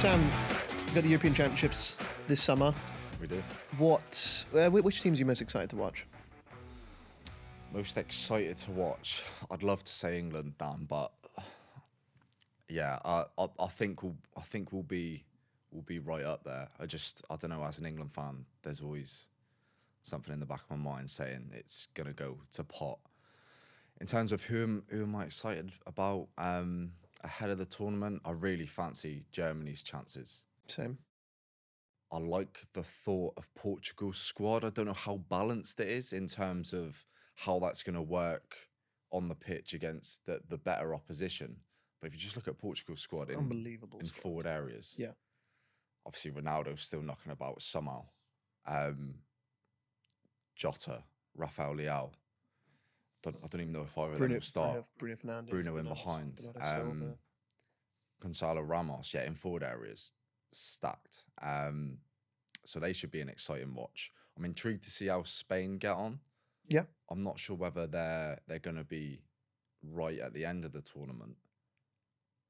Sam, we've got the European Championships this summer. We do. Which teams are you most excited to watch? Most excited to watch. I'd love to say England, Dan, but yeah, I think we'll be right up there. I don't know. As an England fan, there's always something in the back of my mind saying it's gonna go to pot. In terms of who am I excited about ahead of the tournament, I really fancy Germany's chances. Same. I like the thought of Portugal's squad. I don't know how balanced it is in terms of how that's going to work on the pitch against the better opposition. But if you just look at Portugal's squad in Squad. forward areas, Yeah. obviously Ronaldo's still knocking about somehow. Jota, Rafael Leao. I don't even know if either of them will start. Bruno Fernandes. Bruno in behind. Bernardo Silva. Gonzalo Ramos, in forward areas, stacked. So they should be an exciting watch. I'm intrigued to see how Spain get on. Yeah. I'm not sure whether they're going to be right at the end of the tournament,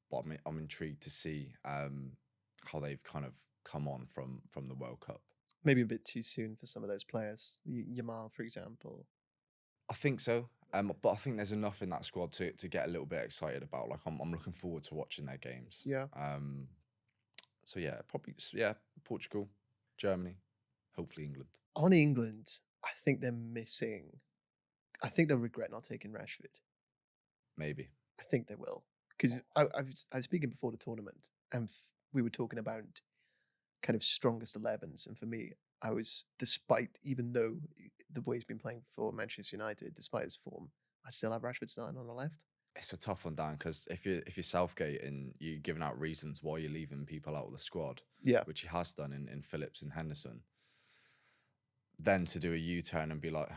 but I'm intrigued to see how they've kind of come on from the World Cup. Maybe a bit too soon for some of those players. Yamal, for example. I think so. But I think there's enough in that squad to get a little bit excited about. Like I'm looking forward to watching their games. Yeah. So Portugal, Germany, hopefully England. On England, I think they're missing. I think they'll regret not taking Rashford. Maybe. I think they will, because I was speaking before the tournament, and we were talking about kind of strongest 11s, and for me, even though the way he's been playing for Manchester United, despite his form, I still have Rashford starting on the left. It's a tough one, Dan, because if you're Southgate and you're giving out reasons why you're leaving people out of the squad, which he has done in Phillips and Henderson, then to do a U-turn and be like,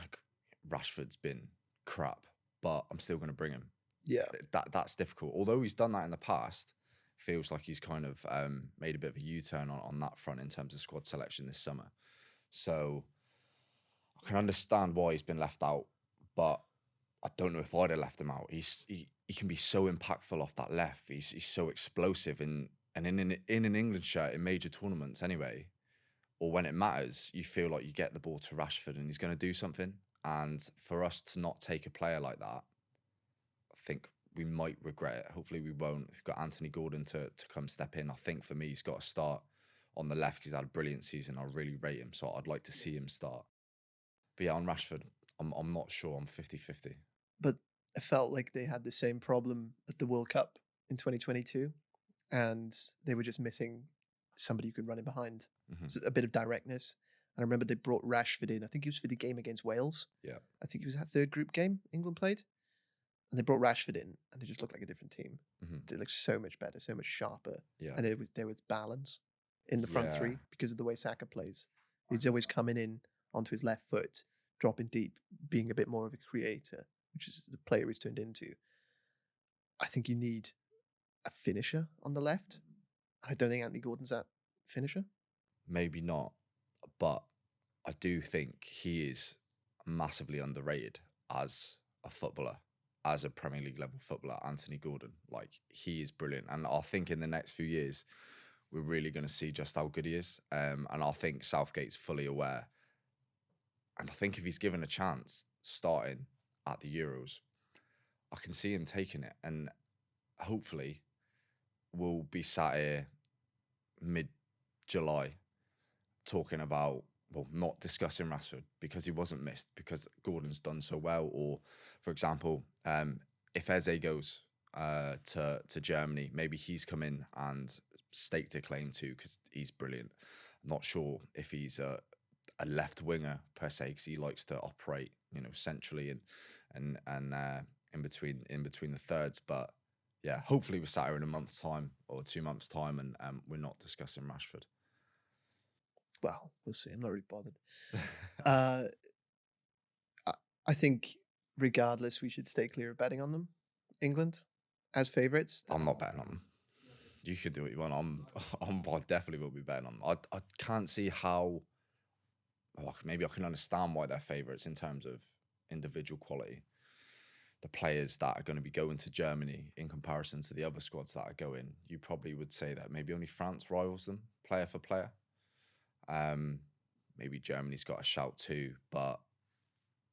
Rashford's been crap, but I'm still going to bring him. Yeah, that's difficult. Although he's done that in the past, feels like he's kind of made a bit of a U-turn on that front in terms of squad selection this summer. So I can understand why he's been left out, but I don't know if I'd have left him out. He can be so impactful off that left. He's so explosive and in an England shirt in major tournaments anyway, or when it matters, you feel like you get the ball to Rashford and he's going to do something. And for us to not take a player like that, I think we might regret it. Hopefully we won't. We've got Anthony Gordon to come step in. I think for me, he's got to start on the left because he's had a brilliant season. I really rate him, so I'd like to see him start. But yeah, on Rashford, I'm not sure. I'm 50-50. But I felt like they had the same problem at the World Cup in 2022, and they were just missing somebody who could run in behind. Mm-hmm. So a bit of directness. And I remember they brought Rashford in. I think he was for the game against Wales. Yeah. I think he was that third group game England played. And they brought Rashford in, and they just looked like a different team. Mm-hmm. They looked so much better, so much sharper. Yeah. And there was balance in the front three because of the way Saka plays. He's always coming in onto his left foot, dropping deep, being a bit more of a creator, which is the player he's turned into. I think you need a finisher on the left. I don't think Anthony Gordon's that finisher. Maybe not, but I do think he is massively underrated as a footballer, as a Premier League level footballer. Anthony Gordon, like, he is brilliant, and I think in the next few years we're really going to see just how good he is. And I think Southgate's fully aware. And I think if he's given a chance starting at the Euros, I can see him taking it. And hopefully we'll be sat here mid-July talking about, well, not discussing Rashford because he wasn't missed, because Gordon's done so well. Or, for example, if Eze goes to Germany, maybe he's come in and staked a claim too because he's brilliant. I'm not sure if he's a left winger per se, because he likes to operate, centrally and in between the thirds. But yeah, hopefully we're sat here in a month's time or 2 months' time, and we're not discussing Rashford. Well, we'll see. I'm not really bothered. I think, regardless, we should stay clear of betting on them. England as favourites. I'm not betting on them. You could do what you want. I definitely will be betting on them. I can't see how. Well, maybe I can understand why they're favourites in terms of individual quality. the players that are going to be going to Germany in comparison to the other squads that are going, you probably would say that maybe only France rivals them player for player. Maybe Germany's got a shout too, but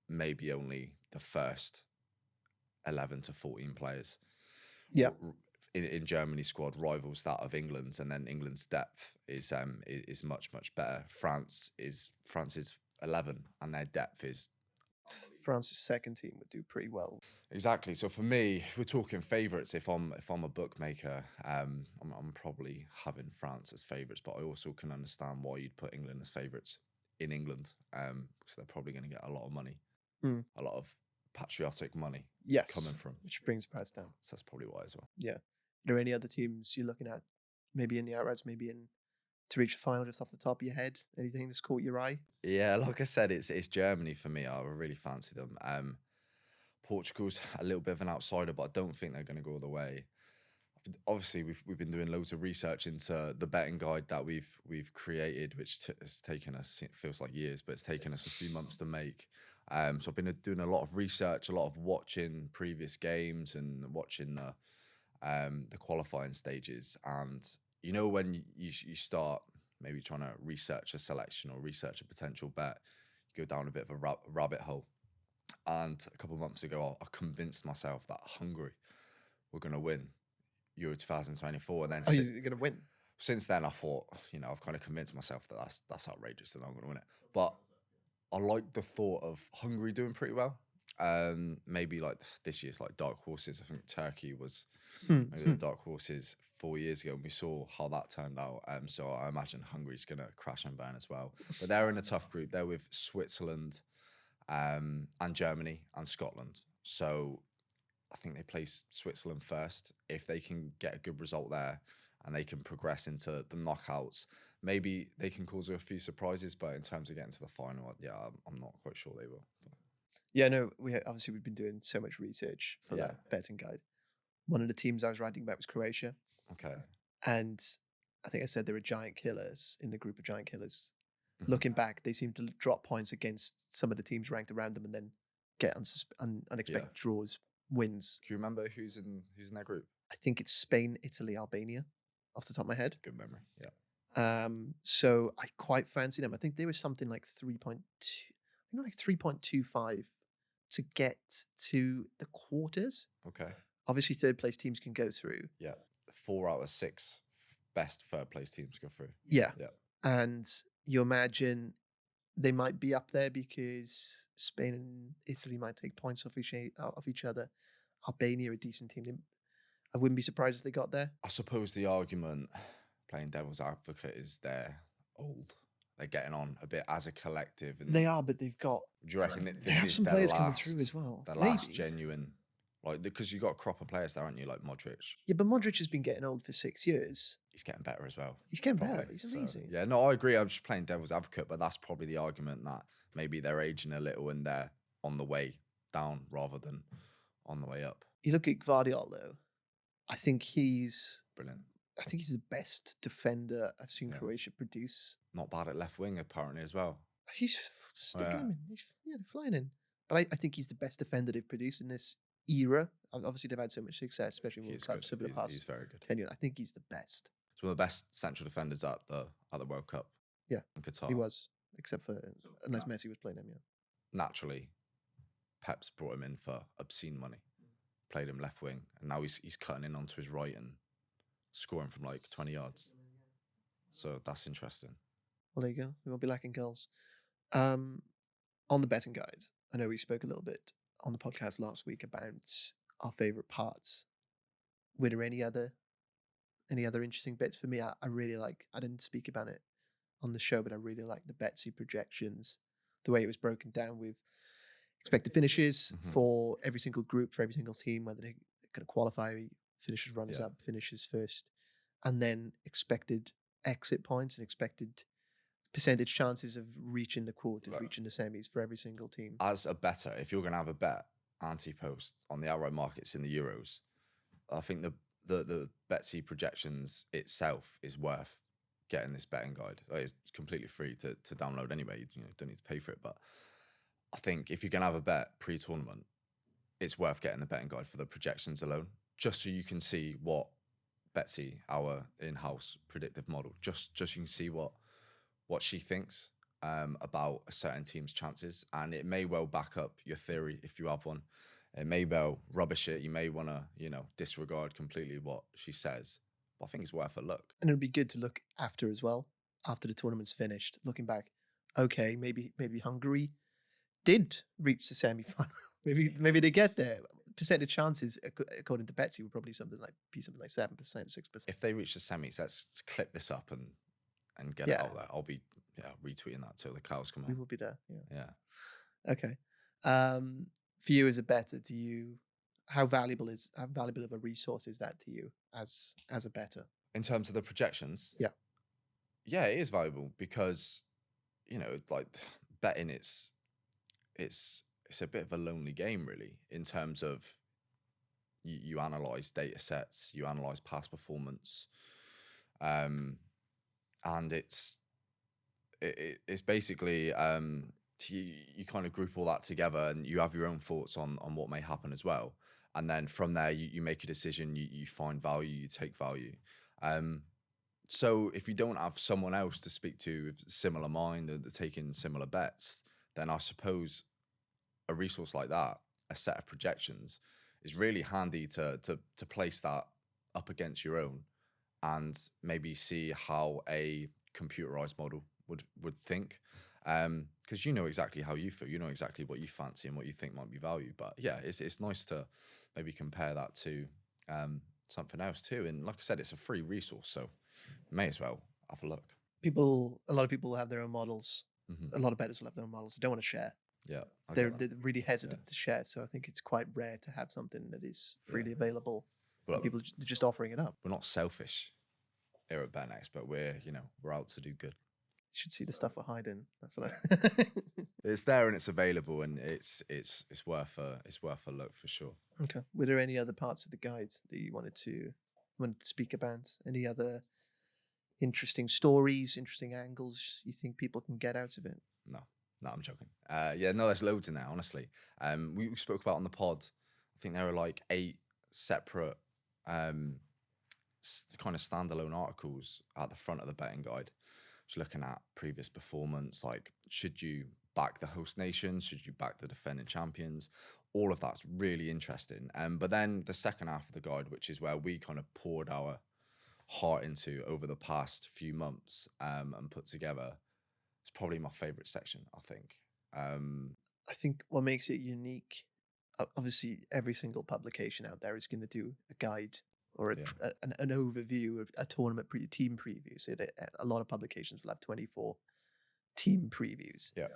maybe only the first 11 to 14 players. Yeah. In Germany's squad rivals that of England's, and then England's depth is much better. France's 11, and their depth is. France's second team would do pretty well. Exactly. So for me, if we're talking favourites, if I'm a bookmaker, I'm probably having France as favourites, but I also can understand why you'd put England as favourites in England, because they're probably going to get a lot of money, a lot of patriotic money, coming from, which brings the price down. So that's probably why as well. Yeah. Are there any other teams you're looking at, maybe in the outrights, maybe in to reach the final, just off the top of your head? Anything that's caught your eye? Yeah, like I said, it's Germany for me. I really fancy them. Portugal's a little bit of an outsider, but I don't think they're going to go all the way. Obviously, we've been doing loads of research into the betting guide that we've created, which has taken us, it feels like years, but it's taken us a few months to make. So I've been doing a lot of research, a lot of watching previous games and watching the qualifying stages. And you know, when you start maybe trying to research a selection or research a potential bet, you go down a bit of a rabbit hole. And a couple of months ago, I convinced myself that Hungary were going to win Euro 2024, and then you're going to win. Since then, I thought, I've kind of convinced myself that that's outrageous, that I'm going to win it. But I like the thought of Hungary doing pretty well. Maybe like this year's like dark horses. I think Turkey was maybe the dark horses 4 years ago, and we saw how that turned out. So I imagine Hungary's going to crash and burn as well. But they're in a tough group. They're with Switzerland, and Germany and Scotland. So I think they place Switzerland first. If they can get a good result there and they can progress into the knockouts, maybe they can cause a few surprises. But in terms of getting to the final, I'm not quite sure they will. Yeah, no, we've been doing so much research for that betting guide. One of the teams I was writing about was Croatia. Okay. And I think I said there were giant killers in the group of giant killers. Mm-hmm. Looking back, they seem to drop points against some of the teams ranked around them and then get unexpected draws, wins. Do you remember who's in that group? I think it's Spain, Italy, Albania, off the top of my head. Good memory, yeah. So I quite fancy them. I think they were something like 3.25 to get to the quarters. Okay. Obviously, third place teams can go through. Yeah, 4 out of 6 best third place teams go through. Yeah. And you imagine they might be up there because Spain and Italy might take points off each other. Albania, a decent team. I wouldn't be surprised if they got there. I suppose the argument, playing devil's advocate, is they're old. They're getting on a bit as a collective. And they are, but they've got. Do you reckon that they have some players coming through as well? The last genuine, like, because you've got a crop of players there, aren't you? Like Modric. Yeah, but Modric has been getting old for 6 years. He's getting better as well. He's getting better. He's amazing. Yeah, no, I agree. I'm just playing devil's advocate, but that's probably the argument, that maybe they're aging a little and they're on the way down rather than on the way up. You look at Gvardiol, though. I think he's brilliant. I think he's the best defender I've seen Croatia produce. Not bad at left wing, apparently, as well. He's sticking him in. He's flying in. But I think he's the best defender they've produced in this era. Obviously, they've had so much success, especially in World Cups over the past he's very good. 10 years. I think he's the best. He's one of the best central defenders at the World Cup. Yeah, in Qatar. He was, except for unless Messi was playing him. Yeah. Naturally, Pep's brought him in for obscene money. Played him left wing, and now he's cutting in onto his right and scoring from like 20 yards. So that's interesting. Well, there you go. We won't be lacking goals. On the betting guide, I know we spoke a little bit on the podcast last week about our favourite parts. Were there any other interesting bits for me? I really like. I didn't speak about it on the show, but I really like the Betsy projections, the way it was broken down with expected finishes for every single group, for every single team, whether they're going to qualify, finishes runners up, finishes first, and then expected exit points and expected percentage chances of reaching the quarters, reaching the semis for every single team. As a bettor, if you're going to have a bet anti-post on the outright markets in the Euros, I think the Betsy projections itself is worth getting this betting guide. It's completely free to download anyway. You don't need to pay for it, but I think if you're going to have a bet pre-tournament, it's worth getting the betting guide for the projections alone, just so you can see what Betsy, our in-house predictive model, just you can see what she thinks about a certain team's chances, and it may well back up your theory if you have one. It may well rubbish it. You may want to, disregard completely what she says. But I think it's worth a look. And it'd be good to look after as well, after the tournament's finished, looking back. Okay, maybe Hungary did reach the semi-final. maybe they get there. Percentage chances, according to Betsy, would probably be something like 7%, 6%. If they reach the semis, let's clip this up and get it out there. I'll be retweeting that till the cows come We out. will be there. Yeah. Okay. For you as a bettor, how valuable of a resource is that to you as a bettor? In terms of the projections, yeah, it is valuable because like betting, it's a bit of a lonely game, really, in terms of you analyze data sets, you analyze past performance, and it's basically you kind of group all that together and you have your own thoughts on what may happen as well, and then from there you make a decision, you find value, you take value. So if you don't have someone else to speak to with similar mind and taking similar bets, then I suppose a resource like that, a set of projections, is really handy to place that up against your own and maybe see how a computerized model would think. Because you know exactly how you feel, you know exactly what you fancy and what you think might be value. But yeah, it's nice to maybe compare that to something else too. And like I said, it's a free resource, so may as well have a look. A lot of people have their own models. Mm-hmm. A lot of bettors will have their own models. They don't want to share. Yeah, they're really hesitant to share. So I think it's quite rare to have something that is freely available. But people are just offering it up. We're not selfish here at bettingexpert. We're out to do good. You should see the stuff we're hiding. That's what It's there and it's available, and it's worth a look for sure. Okay. Were there any other parts of the guide that you wanted to speak about? Any other interesting stories, interesting angles you think people can get out of it? No, I'm joking. There's loads in there, honestly. We spoke about on the pod, I think there are like 8 separate kind of standalone articles at the front of the betting guide, just looking at previous performance, like should you back the host nation, should you back the defending champions? All of that's really interesting. But then the second half of the guide, which is where we kind of poured our heart into over the past few months and put together, it's probably my favorite section, I think. I think what makes it unique, obviously every single publication out there is going to do a guide or an overview of a tournament team preview. So a lot of publications will have 24 team previews. Yeah.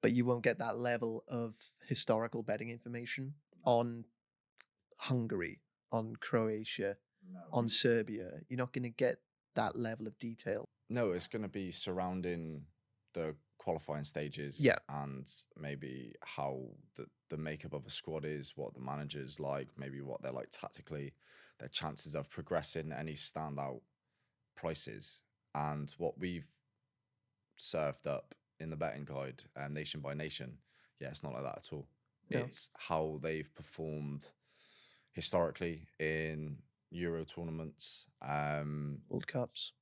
But you won't get that level of historical betting information on Hungary, on Croatia, on Serbia. You're not going to get that level of detail. No, it's going to be surrounding the qualifying stages and maybe how the makeup of a squad is, what the manager's like, maybe what they're like tactically, their chances of progressing, any standout prices. And what we've served up in the betting guide, nation by nation, it's not like that at all. Yeah. It's how they've performed historically in Euro tournaments, World Cups,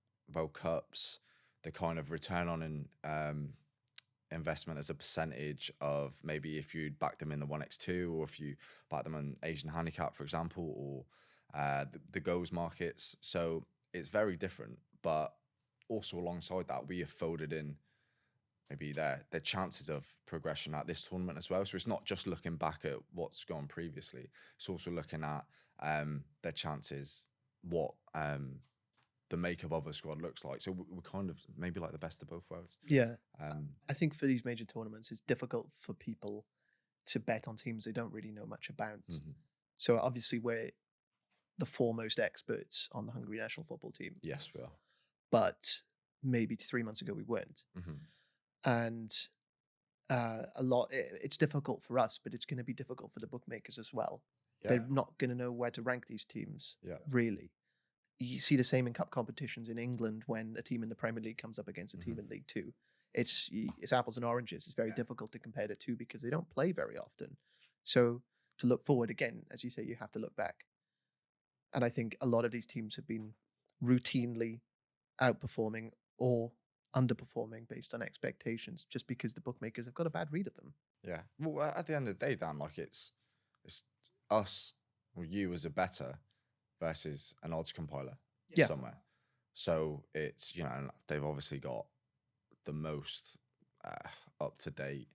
the kind of return on investment as a percentage of maybe if you'd back them in the 1x2 or if you back them on Asian handicap, for example, or the goals markets. So it's very different, but also alongside that, we have folded in maybe their chances of progression at this tournament as well. So it's not just looking back at what's gone previously. It's also looking at their chances, what the makeup of a squad looks like. So we're kind of maybe like the best of both worlds. Yeah. I think for these major tournaments, it's difficult for people to bet on teams they don't really know much about. Mm-hmm. So obviously we're the foremost experts on the Hungary national football team. Yes, we are. But maybe 3 months ago we weren't. Mm-hmm. And it's difficult for us, but it's going to be difficult for the bookmakers as well. Yeah. They're not going to know where to rank these teams, really. You see the same in cup competitions in England when a team in the Premier League comes up against a team in League Two. It's apples and oranges. It's very difficult to compare the two because they don't play very often. So to look forward, again, as you say, you have to look back. And I think a lot of these teams have been routinely outperforming or underperforming based on expectations, just because the bookmakers have got a bad read of them. Yeah. Well, at the end of the day, Dan, like it's us or you as a bettor versus an odds compiler somewhere. So it's, they've obviously got the most up to date,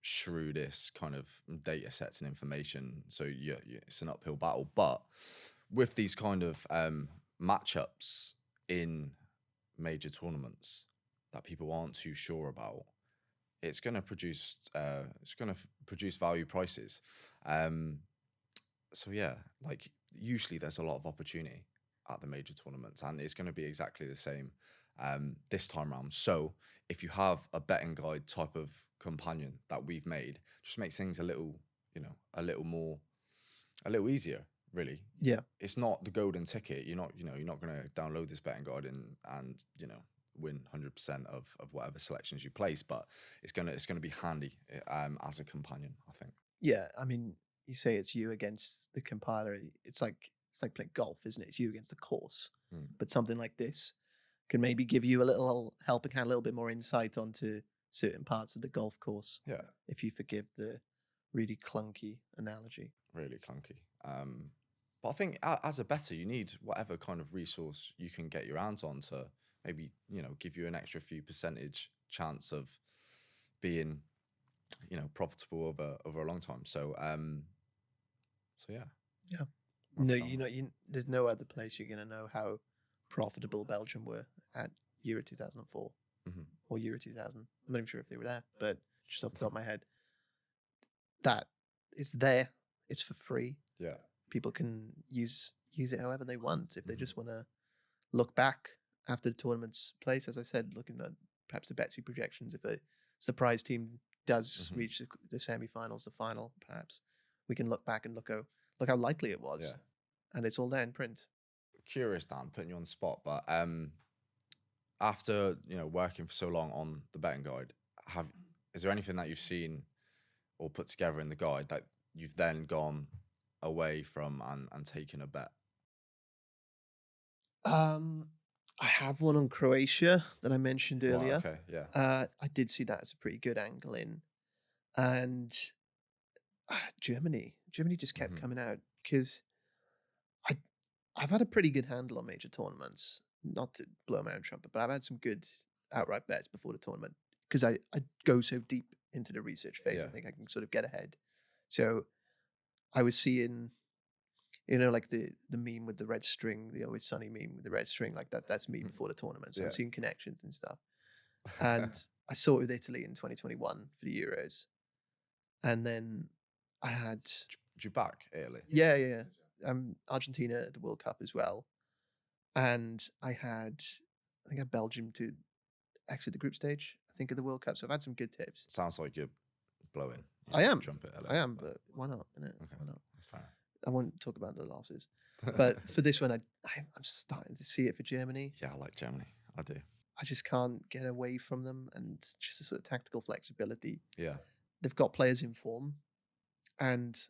shrewdest kind of data sets and information. So it's an uphill battle. But with these kind of matchups in major tournaments that people aren't too sure about, it's going to produce value prices. So yeah, like usually there's a lot of opportunity at the major tournaments, and it's going to be exactly the same this time around. So if you have a betting guide type of companion that we've made, just makes things a little easier, really. Yeah. It's not the golden ticket. You're not going to download this betting guide and win 100% of whatever selections you place, but it's going to be handy as a companion, I think. Yeah, I mean, you say it's you against the compiler. It's like playing golf, isn't it? It's you against the course. But something like this can maybe give you a little helping hand, a little bit more insight onto certain parts of the golf course. Yeah. If you forgive the really clunky analogy. Really clunky. But I think as a bettor, you need whatever kind of resource you can get your hands on to maybe, give you an extra few percentage chance of being, profitable over a long time. So, yeah. Yeah. No, there's no other place you're going to know how profitable Belgium were at Euro 2004 or Euro 2000. I'm not even sure if they were there, but just off the top of my head, that is there. It's for free. Yeah. People can use it however they want. If they just want to look back after the tournament's place, as I said, looking at perhaps the Betsy projections, if a surprise team does reach the semi-finals, the final, perhaps we can look back and look how likely it was. Yeah. And it's all there in print. Curious, Dan, putting you on the spot, but after working for so long on the betting guide, is there anything that you've seen or put together in the guide that you've then gone away from and taken a bet? I have one on Croatia that I mentioned earlier. Wow, okay, yeah. I did see that as a pretty good angle in, and Germany just kept coming out because I've had a pretty good handle on major tournaments. Not to blow my own trumpet, but I've had some good outright bets before the tournament because I go so deep into the research phase. I think I can sort of get ahead. So I was seeing, like the meme with the red string, the Always Sunny meme with the red string, like that's me before the tournament. So I'm seeing connections and stuff. And I saw it with Italy in 2021 for the Euros. And then I had... Did you back Italy? Yeah. Argentina at the World Cup as well. And I think I had Belgium to exit the group stage, I think, of the World Cup. So I've had some good tips. Sounds like you're blowing. I am. Trumpet, I am, but why not? Okay. Why not? That's fine. I won't talk about the losses. But for this one, I'm starting to see it for Germany. Yeah, I like Germany. I do. I just can't get away from them, and just a sort of tactical flexibility. Yeah. They've got players in form, and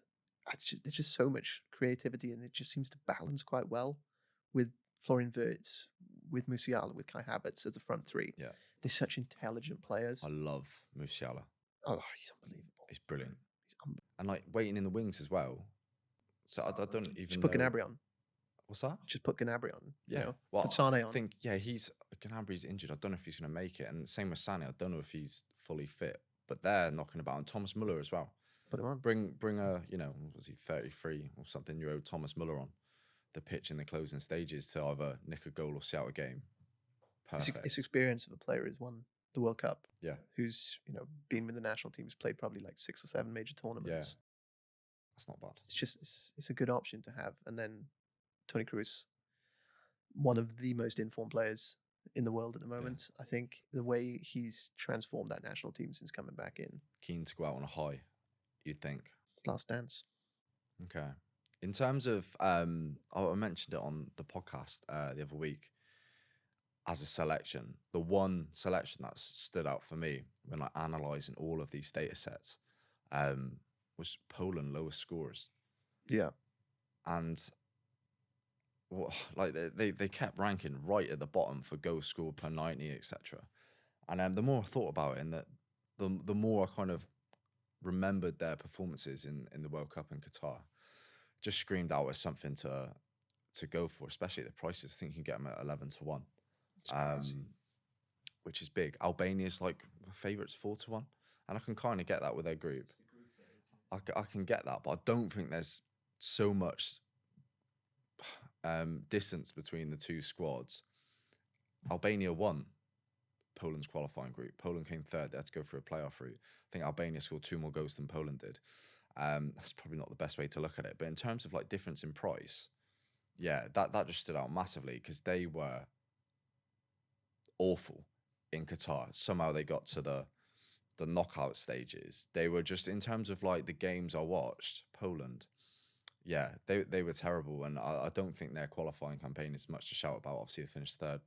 there's just so much creativity, and it just seems to balance quite well with Florian Wirtz, with Musiala, with Kai Havertz as a front three. Yeah. They're such intelligent players. I love Musiala. Oh, he's unbelievable. He's brilliant. And like waiting in the wings as well. So I don't even just put Gnabry on. What's that? Just put Gnabry on. Yeah. Well, put Sane on. I think, Gnabry's injured. I don't know if he's going to make it. And same with Sane. I don't know if he's fully fit. But they're knocking about. And Thomas Muller as well. Put him on. Bring a, was he 33 or something, year old Thomas Muller on the pitch in the closing stages to either nick a goal or see out a game. Perfect. It's experience of a player who's won the World Cup. Yeah. Who's, been with the national team, has played probably like 6 or 7 major tournaments. Yeah. That's not bad. It's just, it's a good option to have. And then Toni Kroos, one of the most informed players in the world at the moment. I think the way he's transformed that national team since coming back in. Keen to go out on a high, you'd think. Last dance. Okay. In terms of, I mentioned it on the podcast the other week, as a selection, the one selection that stood out for me when analysing all of these data sets was Poland lowest scorers. Yeah. And like they kept ranking right at the bottom for goals scored per 90, etc. And the more I thought about it, and that the more I kind of remembered their performances in the World Cup in Qatar, just screamed out as something to go for, especially at the prices. I think you can get them at 11-1, which is big. Albania's like favourites 4-1, and I can kind of get that with their group. I can get that, but I don't think there's so much distance between the two squads. Albania won Poland's qualifying group. Poland came third. They had to go through a playoff route. I think Albania scored 2 more goals than Poland did. That's probably not the best way to look at it. But in terms of like difference in price, yeah, that just stood out massively because they were awful in Qatar. Somehow they got to the knockout stages. They were just, in terms of like the games I watched, Poland, yeah, they were terrible. And I don't think their qualifying campaign is much to shout about. Obviously, they finished third.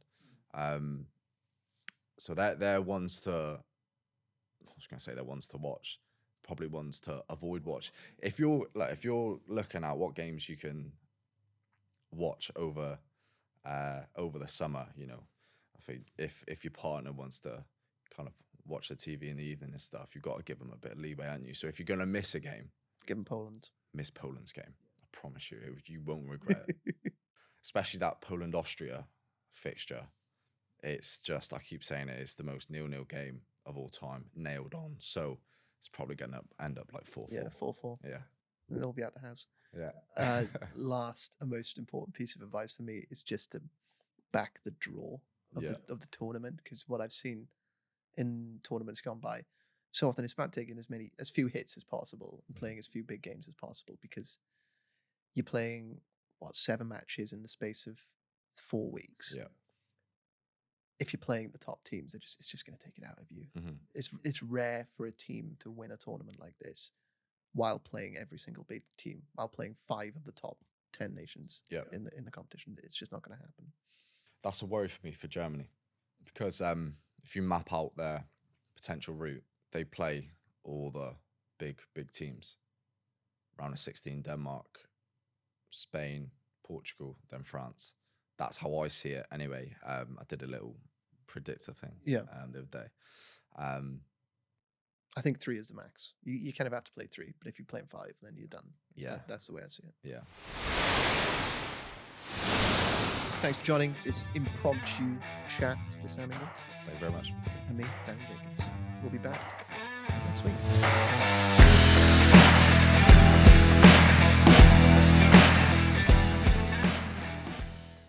So they're ones to, I was going to say they're ones to watch, probably ones to avoid watch. If you're looking at what games you can watch over the summer, you know, I think if your partner wants to kind of watch the TV in the evening and stuff, you've got to give them a bit of leeway, aren't you? So if you're going to miss a game, give them Poland. Miss Poland's game. I promise you, you won't regret it. Especially that Poland-Austria fixture. It's just, I keep saying it, it's the most 0-0 game of all time, nailed on. So it's probably going to end up like 4-4. Yeah, 4-4. Yeah. And they'll be out the house. Yeah. Last and most important piece of advice for me is just to back the draw of the tournament, because what I've seen in tournaments gone by, so often it's about taking as few hits as possible and playing as few big games as possible, because you're playing 7 matches in the space of 4 weeks. Yeah. If you're playing the top teams, it's just going to take it out of you. Mm-hmm. It's rare for a team to win a tournament like this while playing every single big team, while playing 5 of the top 10 nations in the competition. It's just not going to happen. That's a worry for me for Germany, because if you map out their potential route, they play all the big teams. Round of 16, Denmark, Spain, Portugal, then France. That's how I see it anyway. I did a little predictor thing the other day. I think 3 is the max. You kind of have to play 3, but if you play 5, then you're done. Yeah. That's the way I see it. Yeah. Thanks for joining this impromptu chat with Sam Ingram. Thank you very much. And me, Daniel Jenkins. We'll be back next week.